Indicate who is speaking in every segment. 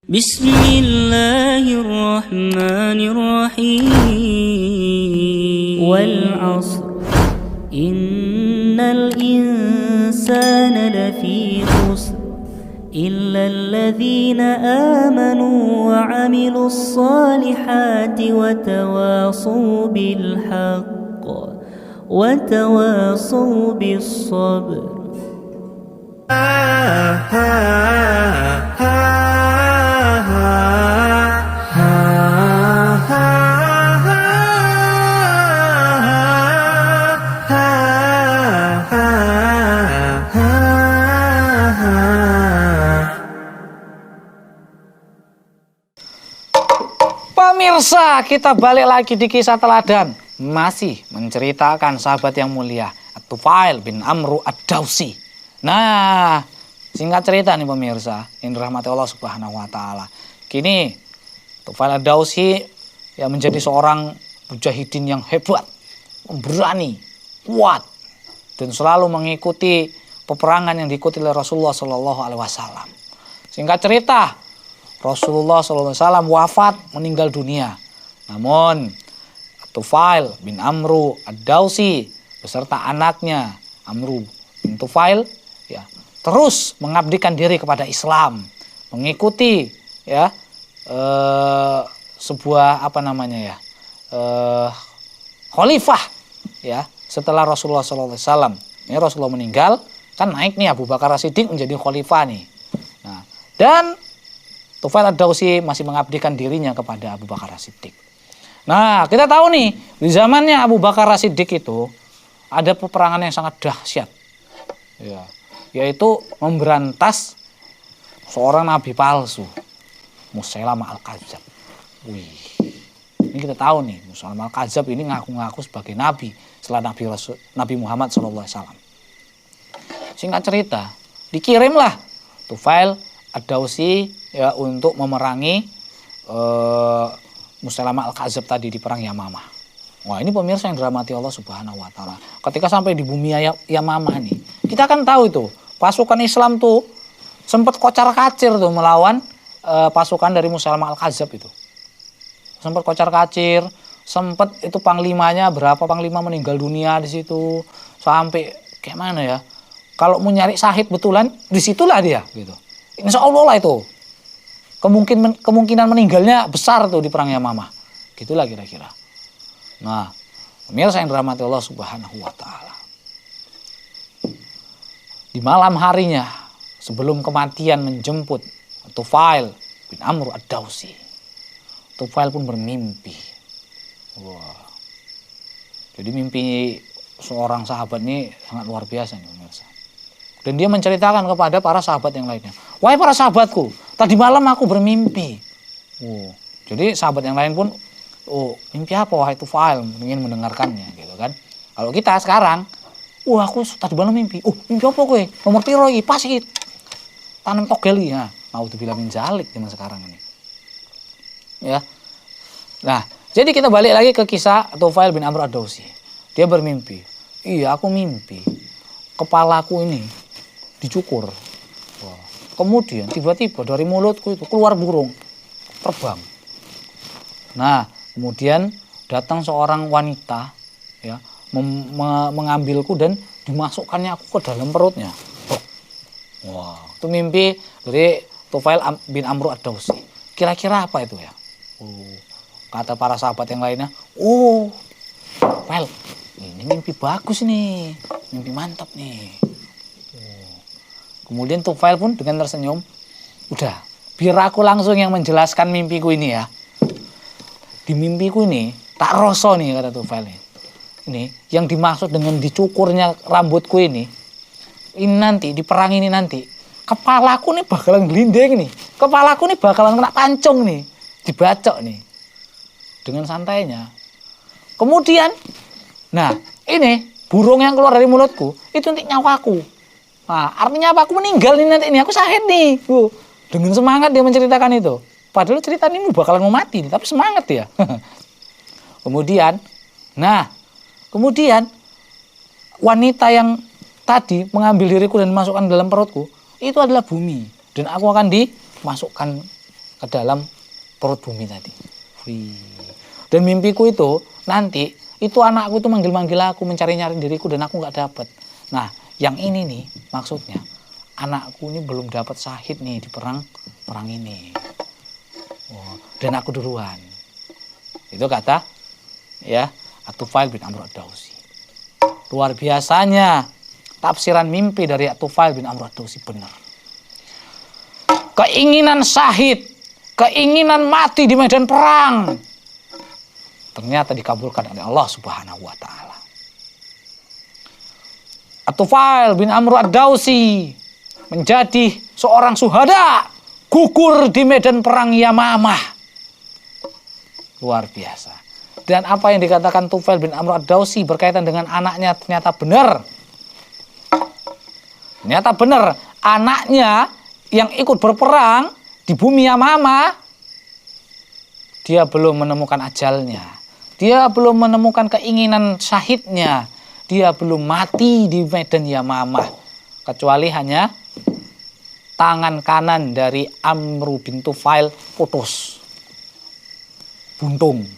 Speaker 1: بسم الله الرحمن الرحيم والعصر إن الإنسان لفي خسر إلا الذين آمنوا وعملوا الصالحات وتواصوا بالحق وتواصوا بالصبر.
Speaker 2: Pemirsa, kita balik lagi di kisah teladan. Masih menceritakan sahabat yang mulia, At-Tufail bin Amru Ad-Dawsi. Nah, singkat cerita nih pemirsa, yang dirahmati Allah Subhanahu wa taala. Kini Tufail Ad-Dawsi yang menjadi seorang mujahidin yang hebat, berani, kuat, dan selalu mengikuti peperangan yang diikuti oleh Rasulullah Shallallahu Alaihi Wasallam. Singkat cerita, Rasulullah SAW wafat, meninggal dunia. Namun Tufail bin Amru Ad-Dawsi beserta anaknya Amru bin Tufail ya terus mengabdikan diri kepada Islam, mengikuti ya sebuah khalifah ya setelah Rasulullah SAW. Ini Rasulullah meninggal, kan naik nih Abu Bakar As-Siddiq menjadi khalifah nih. Nah, dan Tufail Ad-Dawsi masih mengabdikan dirinya kepada Abu Bakar As-Siddiq. Nah, kita tahu nih, di zamannya Abu Bakar As-Siddiq itu ada peperangan yang sangat dahsyat. Ya, yaitu memberantas seorang nabi palsu, Musailamah Al-Kadzab. Wih. Ini kita tahu nih, Musailamah Al-Kadzab ini ngaku-ngaku sebagai nabi setelah Nabi Muhammad SAW. Singkat cerita, dikirimlah Tufail Ad-Dawsi ya untuk memerangi Musailamah Al-Kadzab tadi di perang Yamamah. Wah, ini pemirsa yang dirahmati Allah Subhanahu wa taala. Ketika sampai di bumi Yamamah nih, kita kan tahu itu, pasukan Islam tuh sempat kocar-kacir tuh melawan pasukan dari Musailamah Al-Kadzab itu. Sempat kocar-kacir, sempat itu panglimanya berapa panglima meninggal dunia di situ. Sampai kayak mana ya? Kalau mau nyari syahid betulan, disitulah dia gitu. Insya Allah lah itu. Kemungkinan meninggalnya besar tuh di perang Yamamah. Gitulah kira-kira. Nah, pemirsa yang dirahmati Allah Subhanahu wa taala. Di malam harinya sebelum kematian menjemput Tufail bin Amru Ad-Dawsi, Tufail pun bermimpi. Wah. Jadi mimpi seorang sahabat ini sangat luar biasa nih pemirsa. Dan dia menceritakan kepada para sahabat yang lainnya. Wahai para sahabatku, tadi malam aku bermimpi. Jadi sahabat yang lain pun, mimpi apa wahai Tufail, ingin mendengarkannya gitu kan. Kalau kita sekarang, aku tadi malam mimpi. Mimpi apa gue? Nomor piro iki? Pas iki. Tanam togel ya. Mau dibilang menjalik zaman sekarang ini. Ya. Nah, jadi kita balik lagi ke kisah Tufail bin Amru Ad-Dawsi. Dia bermimpi. Iya, aku mimpi. Kepalaku ini dicukur. Wah. Kemudian tiba-tiba dari mulutku itu keluar burung terbang. Nah, kemudian datang seorang wanita ya mengambilku dan dimasukkannya aku ke dalam perutnya. Wah, itu mimpi dari Tufail bin Amru Ad-Dawsi. Kira-kira apa itu ya? Kata para sahabat yang lainnya, Tufail, ini mimpi bagus nih, mimpi mantap nih. Kemudian Tufail pun dengan tersenyum, udah, biar aku langsung yang menjelaskan mimpiku ini ya. Di mimpiku ini, tak rasa nih kata Tufail ini, yang dimaksud dengan dicukurnya rambutku ini nanti, di perang ini nanti, kepalaku nih bakalan gelinding nih, kepalaku nih bakalan kena pancung nih, dibacok nih, dengan santainya. Kemudian, nah ini, burung yang keluar dari mulutku, itu untuk nyawaku. Nah, artinya apa? Aku meninggal nih nanti ini, aku syahid nih. Dengan semangat dia menceritakan itu. Padahal cerita ini bakalan mau mati nih, tapi semangat ya. Kemudian wanita yang tadi mengambil diriku dan dimasukkan dalam perutku, itu adalah bumi. Dan aku akan dimasukkan ke dalam perut bumi tadi. Wih. Dan mimpiku itu nanti itu anakku itu manggil-manggil aku, mencari-nyari diriku dan aku nggak dapat. Nah, yang ini nih maksudnya anakku ini belum dapat syahid nih di perang ini. Oh, dan aku duluan. Itu kata ya At-Tufail bin Amr ad-Dawsi. Luar biasanya tafsiran mimpi dari At-Tufail bin Amr ad-Dawsi benar. Keinginan syahid, keinginan mati di medan perang ternyata dikabulkan oleh Allah Subhanahu wa taala. At-Tufail bin Amr ad-Dawsi menjadi seorang syuhada, gugur di medan perang Yamamah. Luar biasa. Dan apa yang dikatakan Tufail bin Amr ad-Dawsi berkaitan dengan anaknya ternyata benar. Ternyata benar, anaknya yang ikut berperang di bumi Yamamah, dia belum menemukan ajalnya. Dia belum menemukan keinginan syahidnya. Dia belum mati di medan Yamamah. Kecuali hanya tangan kanan dari Amru bin Tufail putus. Buntung.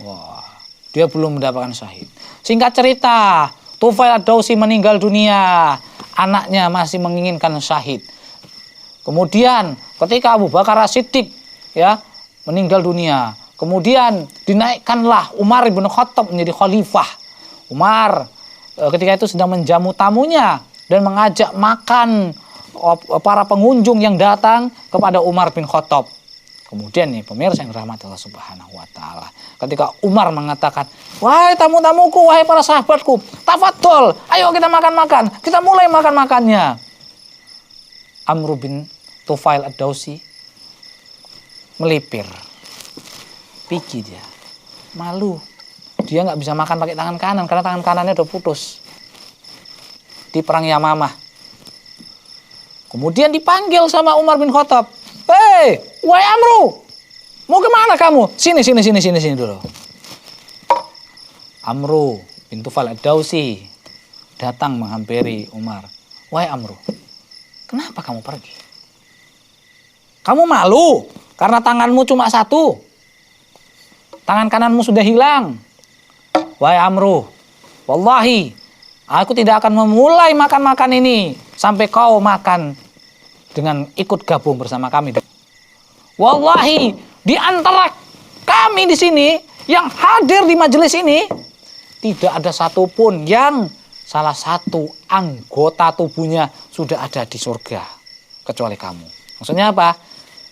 Speaker 2: Wah, dia belum mendapatkan syahid. Singkat cerita, Tufail ad-Dawsi meninggal dunia. Anaknya masih menginginkan syahid. Kemudian ketika Abu Bakar As-Siddiq ya meninggal dunia, kemudian dinaikkanlah Umar bin Khattab menjadi khalifah. Umar ketika itu sedang menjamu tamunya dan mengajak makan para pengunjung yang datang kepada Umar bin Khattab. Kemudian nih pemirsa yang dirahmati Allah Subhanahu wa taala, ketika Umar mengatakan, "Wahai tamu-tamuku, wahai para sahabatku, tafadhol, ayo kita makan-makan. Kita mulai makan-makannya." Amr bin Tufail ad-Dawsi melipir. Pikir dia. Malu. Dia nggak bisa makan pakai tangan kanan karena tangan kanannya udah putus. Di perang Yamamah. Kemudian dipanggil sama Umar bin Khattab. "Hei, wahai Amru, mau kemana kamu? Sini dulu." Amru bin Tufail ad-Dawsi datang menghampiri Umar. "Wahai Amru, kenapa kamu pergi? Kamu malu karena tanganmu cuma satu. Tangan kananmu sudah hilang. Wahai Amru, wallahi, aku tidak akan memulai makan-makan ini sampai kau makan dengan ikut gabung bersama kami. Wallahi, di antara kami di sini yang hadir di majelis ini tidak ada satupun yang salah satu anggota tubuhnya sudah ada di surga kecuali kamu." Maksudnya apa?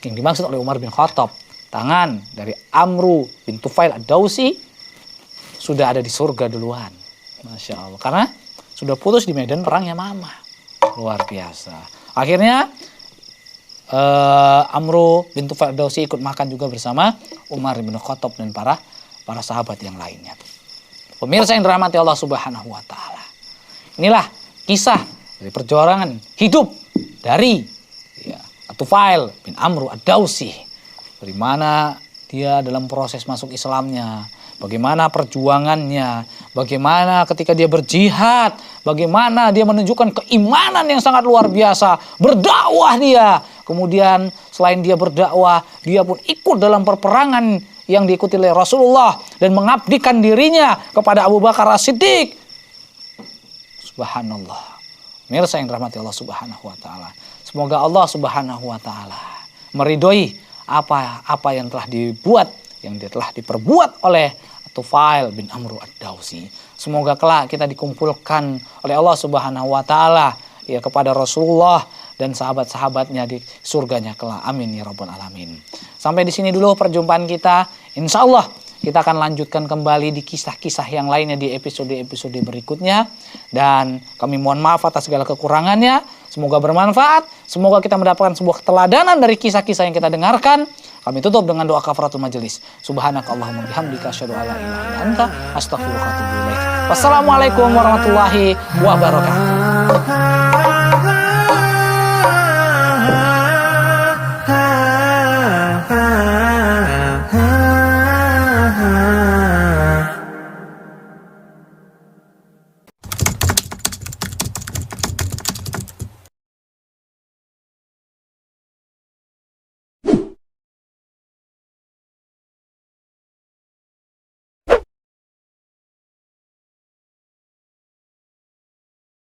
Speaker 2: Yang dimaksud oleh Umar bin Khattab, tangan dari Amru bin Tufail ad-Dawsi sudah ada di surga duluan. Masya Allah. Karena sudah putus di medan perang Yamamah. Luar biasa. Akhirnya Amru bin Tufail ad-Dawsi ikut makan juga bersama Umar bin Khattab dan para sahabat yang lainnya. Pemirsa yang dirahmati Allah Subhanahu wa taala. Inilah kisah dari perjuangan hidup dari Tufail bin Amr ad-Dawsi. Dari mana dia dalam proses masuk Islamnya, bagaimana perjuangannya, bagaimana ketika dia berjihad, bagaimana dia menunjukkan keimanan yang sangat luar biasa, berdakwah dia. Kemudian selain dia berdakwah, dia pun ikut dalam peperangan yang diikuti oleh Rasulullah dan mengabdikan dirinya kepada Abu Bakar As-Siddiq. Subhanallah. Mirsa yang dirahmati Allah Subhanahu wa taala. Semoga Allah Subhanahu wa taala meridhoi apa yang telah dibuat, yang telah diperbuat oleh Tufail bin Amr ad-Dawsi. Semoga kelak kita dikumpulkan oleh Allah Subhanahu wa taala ya kepada Rasulullah dan sahabat-sahabatnya di surganya kelak. Amin ya rabbal alamin. Sampai di sini dulu perjumpaan kita. Insyaallah kita akan lanjutkan kembali di kisah-kisah yang lainnya di episode-episode berikutnya. Dan kami mohon maaf atas segala kekurangannya. Semoga bermanfaat. Semoga kita mendapatkan sebuah keteladanan dari kisah-kisah yang kita dengarkan. Kami tutup dengan doa kafaratul majelis. Subhanakallahumma bihamdika asyhadu an la ilaha illa anta astaghfiruka wa atubu ilaik. Wassalamualaikum warahmatullahi wabarakatuh.